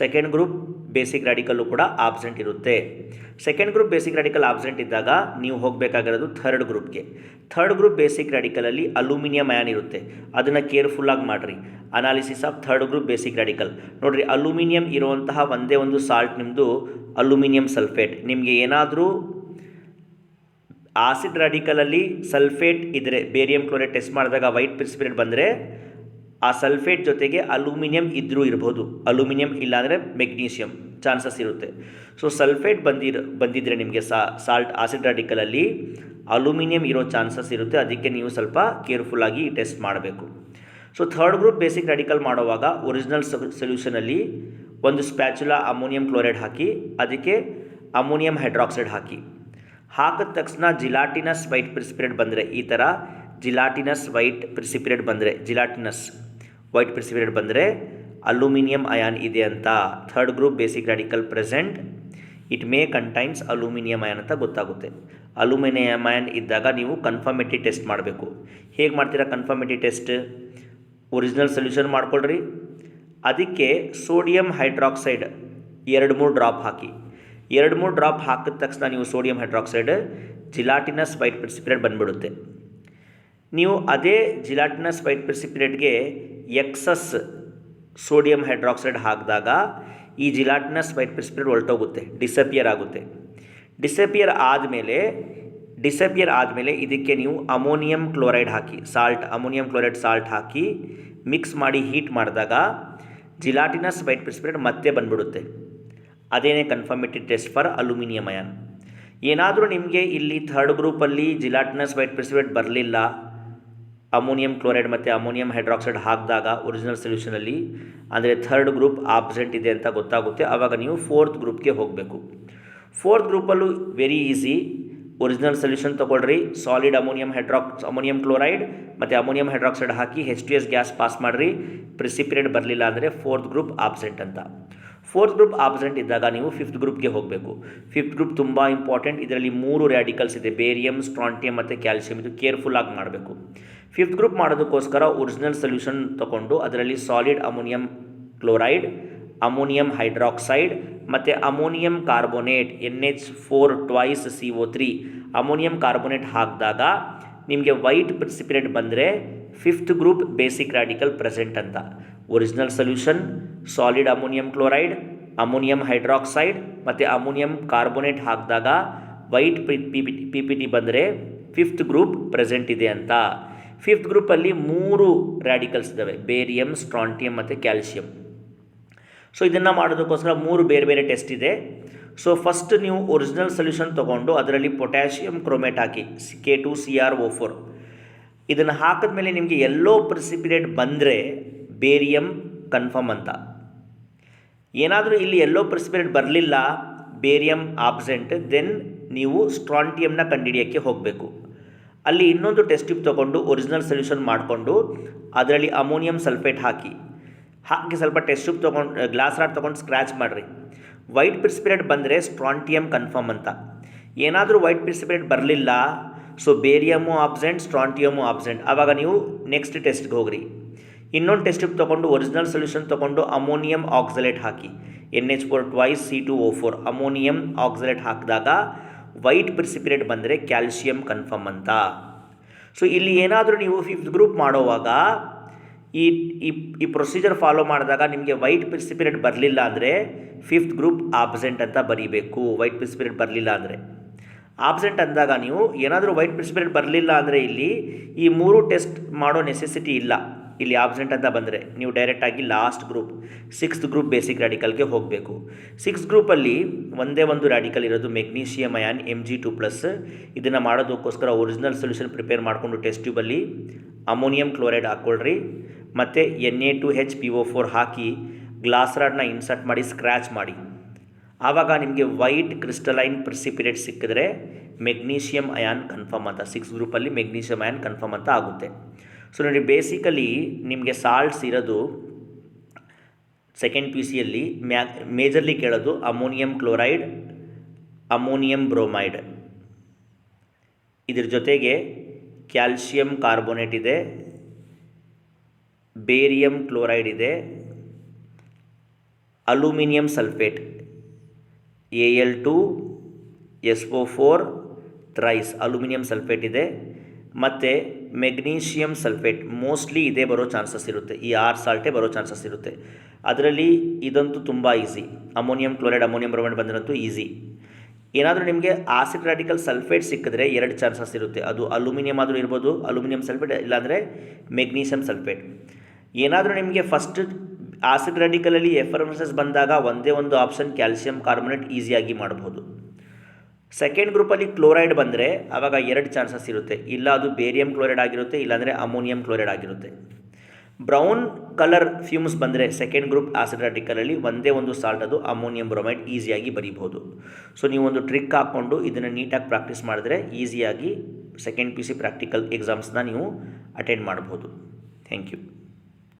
ಸೆಕೆಂಡ್ ಗ್ರೂಪ್ ಬೇಸಿಕ್ ರ್ಯಾಡಿಕಲ್ಲು ಕೂಡ ಆಬ್ಸೆಂಟ್ ಇರುತ್ತೆ. Second group basic radical absent ಇದ್ದಾಗ ನೀವು ಹೋಗಬೇಕಾಗಿರೋದು ಥರ್ಡ್ ಗ್ರೂಪ್ಗೆ. ಥರ್ಡ್ ಗ್ರೂಪ್ ಬೇಸಿಕ್ ರ್ಯಾಡಿಕಲಲ್ಲಿ ಅಲ್ಯೂಮಿನಿಯಂ ಅಯಾನ್ ಇರುತ್ತೆ, ಅದನ್ನು ಕೇರ್ಫುಲ್ಲಾಗಿ ಮಾಡಿರಿ. Analysis of third group basic radical ನೋಡಿರಿ. ಅಲ್ಯೂಮಿನಿಯಂ ಇರುವಂತಹ ಒಂದೇ ಒಂದು ಸಾಲ್ಟ್ ನಿಮ್ಮದು ಅಲ್ಯೂಮಿನಿಯಂ ಸಲ್ಫೇಟ್. ನಿಮಗೆ ಏನಾದರೂ ಆಸಿಡ್ ರ್ಯಾಡಿಕಲಲ್ಲಿ ಸಲ್ಫೇಟ್ ಇದ್ದರೆ, ಬೇರಿಯಂ ಕ್ಲೋರೈಡ್ ಟೆಸ್ಟ್ ಮಾಡಿದಾಗ ವೈಟ್ ಪ್ರಿಸಿಪಿಟೇಟ್ ಬಂದರೆ ಆ ಸಲ್ಫೇಟ್ ಜೊತೆಗೆ ಅಲ್ಯೂಮಿನಿಯಂ ಇದ್ದರೂ ಇರ್ಬೋದು, ಅಲ್ಯೂಮಿನಿಯಂ ಇಲ್ಲಾಂದರೆ ಮೆಗ್ನೀಷಿಯಂ ಚಾನ್ಸಸ್ ಇರುತ್ತೆ. ಸೊ ಸಲ್ಫೇಟ್ ಬಂದಿದ್ದರೆ ನಿಮಗೆ ಸಾಲ್ಟ್ ಆಸಿಡ್ ರ್ಯಾಡಿಕಲಲ್ಲಿ ಅಲ್ಯೂಮಿನಿಯಂ ಇರೋ ಚಾನ್ಸಸ್ ಇರುತ್ತೆ, ಅದಕ್ಕೆ ನೀವು ಸ್ವಲ್ಪ ಕೇರ್ಫುಲ್ಲಾಗಿ ಟೆಸ್ಟ್ ಮಾಡಬೇಕು. So third group basic radical ಮಾಡುವಾಗ ಒರಿಜಿನಲ್ ಸೊಲ್ಯೂಷನಲ್ಲಿ ಒಂದು ಸ್ಪ್ಯಾಚುಲಾ ಅಮೋನಿಯಂ ಕ್ಲೋರೈಡ್ ಹಾಕಿ, ಅದಕ್ಕೆ ಅಮೋನಿಯಂ ಹೈಡ್ರಾಕ್ಸೈಡ್ ಹಾಕಿದ ತಕ್ಷಣ ಜಿಲಾಟಿನಸ್ ವೈಟ್ ಪ್ರಿಸಿಪಿಟೇಟ್ ಬಂದರೆ, ಈ ಥರ ಜಿಲಾಟಿನಸ್ ವೈಟ್ ಪ್ರಿಸಿಪಿಟೇಟ್ ಬಂದರೆ, ಜಿಲಾಟಿನಸ್ ವೈಟ್ ಪ್ರಿಸಿಪಿಟೇಟ್ ಬಂದರೆ ಅಲ್ಯೂಮಿನಿಯಂ ಅಯಾನ್ ಇದೆ ಅಂತ, third group basic radical present, it may contains aluminium ion ಅಂತ ಗೊತ್ತಾಗುತ್ತೆ. ಅಲ್ಯೂಮಿನಿಯಂ ಅಯಾನ್ ಇದ್ದಾಗ ನೀವು ಕನ್ಫರ್ಮೇಟಿವ್ ಟೆಸ್ಟ್ ಮಾಡಬೇಕು. ಹೇಗೆ ಮಾಡ್ತೀರಾ ಕನ್ಫರ್ಮೇಟಿವ್ ಟೆಸ್ಟ್? ಒರಿಜಿನಲ್ ಸೊಲ್ಯೂಷನ್ ಮಾಡ್ಕೊಳ್ರಿ, ಅದಕ್ಕೆ ಸೋಡಿಯಂ ಹೈಡ್ರಾಕ್ಸೈಡ್ 2-3 ಡ್ರಾಪ್ ಹಾಕಿ. 2-3 ಡ್ರಾಪ್ ಹಾಕಿದ ತಕ್ಷಣ ನೀವು sodium hydroxide gelatinous white precipitate ಬಂದುಬಿಡುತ್ತೆ. ನೀವು ಅದೇ ಜಿಲಾಟಿನಸ್ ವೈಟ್ ಪ್ರೆಸಿಪಿಟೇಟ್ಗೆ ಎಕ್ಸಸ್ ಸೋಡಿಯಂ ಹೈಡ್ರಾಕ್ಸೈಡ್ ಹಾಕಿದಾಗ ಈ ಜಿಲಾಟಿನಸ್ ವೈಟ್ ಪ್ರೆಸಿಪಿಟೇಟ್ ಹೊರಟೋಗುತ್ತೆ, ಡಿಸಪಿಯರ್ ಆಗುತ್ತೆ. ಡಿಸಪಿಯರ್ ಆದಮೇಲೆ ಇದಕ್ಕೆ ನೀವು ಅಮೋನಿಯಂ ಕ್ಲೋರೈಡ್ ಹಾಕಿ, ಅಮೋನಿಯಂ ಕ್ಲೋರೈಡ್ ಸಾಲ್ಟ್ ಹಾಕಿ ಮಿಕ್ಸ್ ಮಾಡಿ ಹೀಟ್ ಮಾಡಿದಾಗ ಜಿಲಾಟಿನಸ್ ವೈಟ್ ಪ್ರೆಸಿಪಿಟೇಟ್ ಮತ್ತೆ ಬಂದ್ಬಿಡುತ್ತೆ. ಅದೇನೇ confirmative test for aluminium ion. ಏನಾದರೂ ನಿಮಗೆ ಇಲ್ಲಿ ಥರ್ಡ್ ಗ್ರೂಪಲ್ಲಿ ಜಿಲಾಟಿನಸ್ ವೈಟ್ ಪ್ರೆಸಿಪಿಟೇಟ್ ಬರಲಿಲ್ಲ, ಅಮೋನಿಯಂ ಕ್ಲೋರೈಡ್ ಮತ್ತು ಅಮೋನಿಯಂ ಹೈಡ್ರಾಕ್ಸೈಡ್ ಹಾಕಿದಾಗ ಒರಿಜಿನಲ್ ಸೊಲ್ಯೂಷನಲ್ಲಿ, ಅಂದರೆ ಥರ್ಡ್ ಗ್ರೂಪ್ ಆಬ್ಸೆಂಟ್ ಇದೆ ಅಂತ ಗೊತ್ತಾಗುತ್ತೆ. ಆವಾಗ ನೀವು ಫೋರ್ತ್ ಗ್ರೂಪ್ಗೆ ಹೋಗಬೇಕು. ಫೋರ್ತ್ ಗ್ರೂಪಲ್ಲೂ ವೆರಿ ಈಸಿ, ಒರಿಜಿನಲ್ ಸೊಲ್ಯೂಷನ್ ತೊಗೊಳ್ರಿ, ಸಾಲಿಡ್ ಅಮೋನಿಯಂ ಕ್ಲೋರೈಡ್ ಮತ್ತು ಅಮೋನಿಯಂ ಹೈಡ್ರಾಕ್ಸೈಡ್ ಹಾಕಿ H2S ಗ್ಯಾಸ್ ಪಾಸ್ ಮಾಡಿರಿ, ಪ್ರೆಸಿಪಿಟೇಟ್ ಬರಲಿಲ್ಲ ಅಂದರೆ ಫೋರ್ತ್ ಗ್ರೂಪ್ ಆಬ್ಸೆಂಟ್ ಅಂತ. ಫೋರ್ತ್ ಗ್ರೂಪ್ ಆಬ್ಸೆಂಟ್ ಇದ್ದಾಗ ನೀವು ಫಿಫ್ತ್ ಗ್ರೂಪ್ಗೆ ಹೋಗಬೇಕು. ಫಿಫ್ತ್ ಗ್ರೂಪ್ ತುಂಬ ಇಂಪಾರ್ಟೆಂಟ್, ಇದರಲ್ಲಿ 3 ರ್ಯಾಡಿಕಲ್ಸ್ ಇದೆ, ಬೇರಿಯಮ್, ಸ್ಟ್ರಾಂಟಿಯಂ ಮತ್ತು ಕ್ಯಾಲ್ಸಿಯಂ. ಇದು ಕೇರ್ಫುಲ್ಲಾಗಿ ಮಾಡಬೇಕು. ಫಿಫ್ತ್ ಗ್ರೂಪ್ ಮಾಡೋದಕ್ಕೋಸ್ಕರ ಒರಿಜಿನಲ್ ಸೊಲ್ಯೂಷನ್ ತೊಗೊಂಡು ಅದರಲ್ಲಿ solid ammonium chloride, ammonium hydroxide ಮತ್ತು ammonium carbonate NH4 twice CO3 ammonium carbonate ಹಾಕಿದಾಗ ನಿಮಗೆ ವೈಟ್ ಪ್ರೆಸಿಪಿಟೇಟ್ ಬಂದರೆ fifth group basic radical present ಅಂತ. Original solution, solid ammonium chloride, ammonium hydroxide ಮತ್ತು ಅಮೋನಿಯಂ ಕಾರ್ಬೋನೇಟ್ ಹಾಕಿದಾಗ ವೈಟ್ PPT ಬಂದರೆ ಫಿಫ್ತ್ ಗ್ರೂಪ್ ಪ್ರೆಸೆಂಟ್ ಇದೆ ಅಂತ. ಫಿಫ್ತ್ ಗ್ರೂಪಲ್ಲಿ 3 ರ್ಯಾಡಿಕಲ್ಸ್ ಇದ್ದಾವೆ, ಬೇರಿಯಮ್, ಸ್ಟ್ರಾಂಟಿಯಂ ಮತ್ತು ಕ್ಯಾಲ್ಸಿಯಂ. ಸೊ ಇದನ್ನು ಮಾಡೋದಕ್ಕೋಸ್ಕರ 3 ಬೇರೆ ಬೇರೆ ಟೆಸ್ಟ್ ಇದೆ. ಸೊ ಫಸ್ಟ್ ನೀವು ಒರಿಜಿನಲ್ ಸೊಲ್ಯೂಷನ್ ತೊಗೊಂಡು ಅದರಲ್ಲಿ ಪೊಟ್ಯಾಷಿಯಂ ಕ್ರೋಮೇಟ್ ಹಾಕಿ K2CrO4. ಇದನ್ನು ಹಾಕಿದ ಮೇಲೆ ನಿಮಗೆ ಎಲ್ಲೋ ಪ್ರೆಸಿಪಿಟೇಟ್ ಬಂದರೆ ಬೇರಿಯಮ್ ಕನ್ಫರ್ಮ್ ಅಂತ. ಏನಾದರೂ ಇಲ್ಲಿ ಎಲ್ಲೋ ಪ್ರೆಸಿಪಿಟೇಟ್ ಬರಲಿಲ್ಲ, ಬೇರಿಯಮ್ ಆಬ್ಸೆಂಟ್, ದೆನ್ ನೀವು ಸ್ಟ್ರಾಂಟಿಯಮ್ನ ಕಂಡುಹಿಡಿಯೋಕ್ಕೆ ಹೋಗಬೇಕು. ಅಲ್ಲಿ ಇನ್ನೊಂದು ಟೆಸ್ಟ್ ಟ್ಯೂಬ್ ತೊಗೊಂಡು ಒರಿಜಿನಲ್ ಸೊಲ್ಯೂಷನ್ ಮಾಡಿಕೊಂಡು ಅದರಲ್ಲಿ ಅಮೋನಿಯಂ ಸಲ್ಫೇಟ್ ಹಾಕಿ ಸ್ವಲ್ಪ ಟೆಸ್ಟ್ ಟ್ಯೂಬ್ ತೊಗೊಂಡು ಗ್ಲಾಸ್ ರಾಡ್ ತೊಗೊಂಡು ಸ್ಕ್ರ್ಯಾಚ್ ಮಾಡಿರಿ. ವೈಟ್ ಪ್ರೆಸಿಪಿಟೇಟ್ ಬಂದರೆ ಸ್ಟ್ರಾಂಟಿಯಮ್ ಕನ್ಫರ್ಮ್ ಅಂತ. ಏನಾದರೂ ವೈಟ್ ಪ್ರೆಸಿಪಿಟೇಟ್ ಬರಲಿಲ್ಲ, ಸೊ ಬೇರಿಯಮು ಆಬ್ಸೆಂಟ್, ಸ್ಟ್ರಾಂಟಿಯಮು ಆಬ್ಸೆಂಟ್, ಆವಾಗ ನೀವು ನೆಕ್ಸ್ಟ್ ಟೆಸ್ಟ್ಗೆ ಹೋಗ್ರಿ. ಇನ್ನೊಂದು ಟೆಸ್ಟ್ ಟ್ಯೂಬ್ ತೊಗೊಂಡು ಒರಿಜಿನಲ್ ಸೊಲ್ಯೂಷನ್ ತೊಗೊಂಡು ಅಮೋನಿಯಂ ಆಕ್ಸಲೇಟ್ ಹಾಕಿ NH4 twice C2O4 ammonium oxalate ಹಾಕಿದಾಗ ವೈಟ್ ಪ್ರೆಸಿಪಿಟೇಟ್ ಬಂದರೆ ಕ್ಯಾಲ್ಸಿಯಂ ಕನ್ಫರ್ಮ್ ಅಂತ. ಸೊ ಇಲ್ಲಿ ಏನಾದರೂ ನೀವು ಫಿಫ್ತ್ ಗ್ರೂಪ್ ಮಾಡೋವಾಗ ಈ ಪ್ರೊಸೀಜರ್ ಫಾಲೋ ಮಾಡಿದಾಗ ನಿಮಗೆ ವೈಟ್ ಪ್ರೆಸಿಪಿಟೇಟ್ ಬರಲಿಲ್ಲ ಅಂದರೆ ಫಿಫ್ತ್ ಗ್ರೂಪ್ ಆಬ್ಸೆಂಟ್ ಅಂತ ಬರೀಬೇಕು. ವೈಟ್ ಪ್ರೆಸಿಪಿಟೇಟ್ ಬರಲಿಲ್ಲ ಅಂದರೆ ಆಬ್ಸೆಂಟ್ ಅಂದಾಗ ನೀವು ಏನಾದರೂ ವೈಟ್ ಪ್ರೆಸಿಪಿಟೇಟ್ ಬರಲಿಲ್ಲ ಅಂದರೆ ಇಲ್ಲಿ ಈ 3 ಟೆಸ್ಟ್ ಮಾಡೋ ನೆಸೆಸಿಟಿ ಇಲ್ಲ. ಇಲ್ಲಿ ಆಬ್ಸೆಂಟ್ ಅಂತ ಬಂದರೆ ನೀವು ಡೈರೆಕ್ಟಾಗಿ last group 6th group basic ರಾಡಿಕಲ್ಗೆ ಹೋಗಬೇಕು. 6th ಗ್ರೂಪಲ್ಲಿ ಒಂದೇ ಒಂದು ರಾಡಿಕಲ್ ಇರೋದು ಮೆಗ್ನೀಷಿಯಮ್ ಅಯಾನ್ Mg2+. ಇದನ್ನು ಮಾಡೋದಕ್ಕೋಸ್ಕರ ಒರಿಜಿನಲ್ ಸೊಲ್ಯೂಷನ್ ಪ್ರಿಪೇರ್ ಮಾಡಿಕೊಂಡು ಟೆಸ್ಟ್ ಟ್ಯೂಬಲ್ಲಿ ಅಮೋನಿಯಂ ಕ್ಲೋರೈಡ್ ಹಾಕ್ಕೊಳ್ರಿ ಮತ್ತು Na2HPO4 ಹಾಕಿ ಗ್ಲಾಸ್ ರಾಡ್ನ ಇನ್ಸರ್ಟ್ ಮಾಡಿ ಸ್ಕ್ರ್ಯಾಚ್ ಮಾಡಿ. ಆವಾಗ ನಿಮಗೆ ವೈಟ್ ಕ್ರಿಸ್ಟಲೈನ್ ಪ್ರೆಸಿಪಿಟೇಟ್ ಸಿಕ್ಕಿದ್ರೆ ಮೆಗ್ನೀಷಿಯಮ್ ಅಯಾನ್ ಕನ್ಫರ್ಮ್ ಅಂತ. 6th ಗ್ರೂಪಲ್ಲಿ ಮೆಗ್ನೀಷಿಯಮ್ ಅಯಾನ್ ಕನ್ಫರ್ಮ್ ಅಂತ ಆಗುತ್ತೆ. ಸೊ ನೋಡಿ, ಬೇಸಿಕಲಿ ನಿಮಗೆ ಸಾಲ್ಟ್ಸ್ ಇರೋದು ಸೆಕೆಂಡ್ PCಯಲ್ಲಿ ಮೇಜರ್ಲಿ ಕೇಳೋದು ಅಮೋನಿಯಂ ಕ್ಲೋರೈಡ್, ಅಮೋನಿಯಂ ಬ್ರೋಮೈಡ್, ಇದ್ರ ಜೊತೆಗೆ ಕ್ಯಾಲ್ಸಿಯಂ ಕಾರ್ಬೋನೇಟ್ ಇದೆ, ಬೇರಿಯಂ ಕ್ಲೋರೈಡ್ ಇದೆ, aluminium sulphate Al2SO4 thrice aluminium sulphate ಇದೆ, ಮತ್ತು ಮೆಗ್ನೀಷಿಯಮ್ ಸಲ್ಫೇಟ್ ಮೋಸ್ಟ್ಲಿ ಇದೇ ಬರೋ ಚಾನ್ಸಸ್ ಇರುತ್ತೆ. ಈ 6 ಸಾಲ್ಟೇ ಬರೋ ಚಾನ್ಸಸ್ ಇರುತ್ತೆ. ಅದರಲ್ಲಿ ಇದಂತೂ ತುಂಬ easy. Ammonium chloride, ammonium bromide ಬಂದಿರಂತೂ ಈಸಿ. ಏನಾದರೂ ನಿಮಗೆ ಆಸಿಡ್ ರಾಡಿಕಲ್ ಸಲ್ಫೇಟ್ ಸಿಕ್ಕಿದ್ರೆ 2 ಚಾನ್ಸಸ್ ಇರುತ್ತೆ. ಅದು ಅಲ್ಯೂಮಿನಿಯಂ ಆದರೂ ಇರ್ಬೋದು, ಅಲ್ಯೂಮಿನಿಯಂ ಸಲ್ಫೇಟ್, ಇಲ್ಲಾಂದರೆ ಮೆಗ್ನೀಷಿಯಮ್ ಸಲ್ಫೇಟ್. ಏನಾದರೂ ನಿಮಗೆ ಫಸ್ಟ್ ಆಸಿಡ್ ರಾಡಿಕಲಲ್ಲಿ ಎಫರ್ಮೆಸಸ್ ಬಂದಾಗ ಒಂದೇ ಒಂದು ಆಪ್ಷನ್ ಕ್ಯಾಲ್ಸಿಯಂ ಕಾರ್ಬೋನೇಟ್ ಈಸಿಯಾಗಿ ಮಾಡ್ಬೋದು. ಸೆಕೆಂಡ್ ಗ್ರೂಪಲ್ಲಿ ಕ್ಲೋರೈಡ್ ಬಂದರೆ ಆವಾಗ 2 ಚಾನ್ಸಸ್ ಇರುತ್ತೆ. ಇಲ್ಲ ಅದು ಬೇರಿಯಂ ಕ್ಲೋರೈಡ್ ಆಗಿರುತ್ತೆ, ಇಲ್ಲಾಂದರೆ ಅಮೋನಿಯಂ ಕ್ಲೋರೈಡ್ ಆಗಿರುತ್ತೆ. ಬ್ರೌನ್ ಕಲರ್ ಫ್ಯೂಮ್ಸ್ ಬಂದರೆ ಸೆಕೆಂಡ್ ಗ್ರೂಪ್ ಆಸಿಡ್ ರಾಡಿಕಲಲ್ಲಿ ಒಂದೇ ಒಂದು ಸಾಲ್ಟ್, ಅದು ಅಮೋನಿಯಂ ಬ್ರೋಮೈಡ್, ಈಸಿಯಾಗಿ ಬರೀಬೋದು. ಸೊ ನೀವು ಒಂದು ಟ್ರಿಕ್ ಹಾಕ್ಕೊಂಡು ಇದನ್ನು ನೀಟಾಗಿ ಪ್ರಾಕ್ಟೀಸ್ ಮಾಡಿದ್ರೆ ಈಸಿಯಾಗಿ ಸೆಕೆಂಡ್ PC ಪ್ರಾಕ್ಟಿಕಲ್ ಎಕ್ಸಾಮ್ಸ್ನ ನೀವು ಅಟೆಂಡ್ ಮಾಡ್ಬೋದು. Thank you.